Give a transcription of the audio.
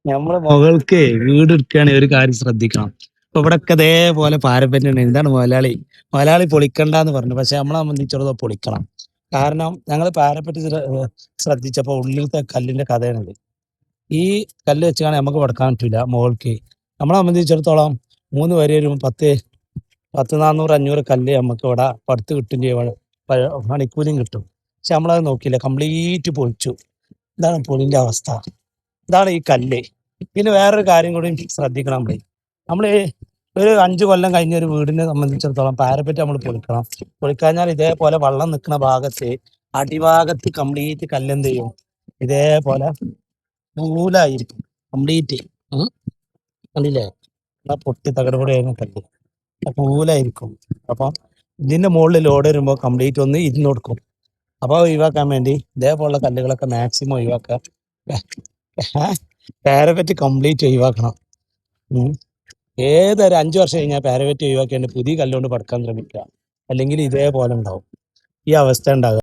നമ്മളെ മകൾക്ക് വീട് എടുക്കുകയാണെങ്കിൽ ഒരു കാര്യം ശ്രദ്ധിക്കണം. ഇപ്പൊ ഇവിടൊക്കെ ഇതേപോലെ പാരമ്പര്യം എന്താണ് മലയാളി പൊളിക്കണ്ടെന്ന് പറഞ്ഞു. പക്ഷെ നമ്മളെ സംബന്ധിച്ചിടത്തോളം പൊളിക്കണം. കാരണം ഞങ്ങൾ പാരപ്പറ്റി ശ്രദ്ധിച്ചപ്പോ ഉള്ളിലത്തെ കല്ലിന്റെ കഥയാണിത്. ഈ കല്ല് വെച്ചാണ് നമുക്ക് പടക്കാൻ പറ്റില്ല മുകൾക്ക്. നമ്മളെ സംബന്ധിച്ചിടത്തോളം 3 വരെ ഒരു 400 കല്ല് നമുക്ക് ഇവിടെ പടുത്ത് കിട്ടും ചെയ്യും. പണിക്കൂലിയും കിട്ടും. പക്ഷെ നമ്മളത് നോക്കിയില്ല, കംപ്ലീറ്റ് പൊളിച്ചു. ഇതാണ് പൊളിന്റെ അവസ്ഥ. ഇതാണ് ഈ കല്ല്. പിന്നെ വേറൊരു കാര്യം കൂടി ശ്രദ്ധിക്കണം. നമ്മള് ഒരു 5 കൊല്ലം കഴിഞ്ഞ ഒരു വീടിനെ സംബന്ധിച്ചിടത്തോളം പാരപ്പറ്റ് നമ്മൾ പൊളിക്കണം. പൊളിക്കഴിഞ്ഞാൽ ഇതേപോലെ വെള്ളം നിൽക്കുന്ന ഭാഗത്ത് അടിഭാഗത്ത് കംപ്ലീറ്റ് കല്ലെന്ത് ചെയ്യും, ഇതേപോലെ നൂലായിരിക്കും കംപ്ലീറ്റ്. കണ്ടില്ലേ, പൊട്ടി തകടുകൂടെയായിരുന്നു കല്ല്, നൂലായിരിക്കും. അപ്പം ഇതിന്റെ മുകളിൽ ലോഡ് വരുമ്പോൾ കംപ്ലീറ്റ് ഒന്ന് ഇരുന്ന് കൊടുക്കും. അപ്പൊ ഒഴിവാക്കാൻ വേണ്ടി ഇതേപോലുള്ള കല്ലുകളൊക്കെ മാക്സിമം ഒഴിവാക്കുക. പാരപ്പറ്റ് കംപ്ലീറ്റ് ഒഴിവാക്കണം. ഏതൊരു 5 വർഷം കഴിഞ്ഞാൽ പാരപ്പറ്റ് ഒഴിവാക്കിയാണ്ട് പുതിയ കല്ലുകൊണ്ട് പടക്കാൻ ശ്രമിക്കുക. അല്ലെങ്കിൽ ഇതേപോലെ ഉണ്ടാവും ഈ അവസ്ഥ ഉണ്ടാകുക.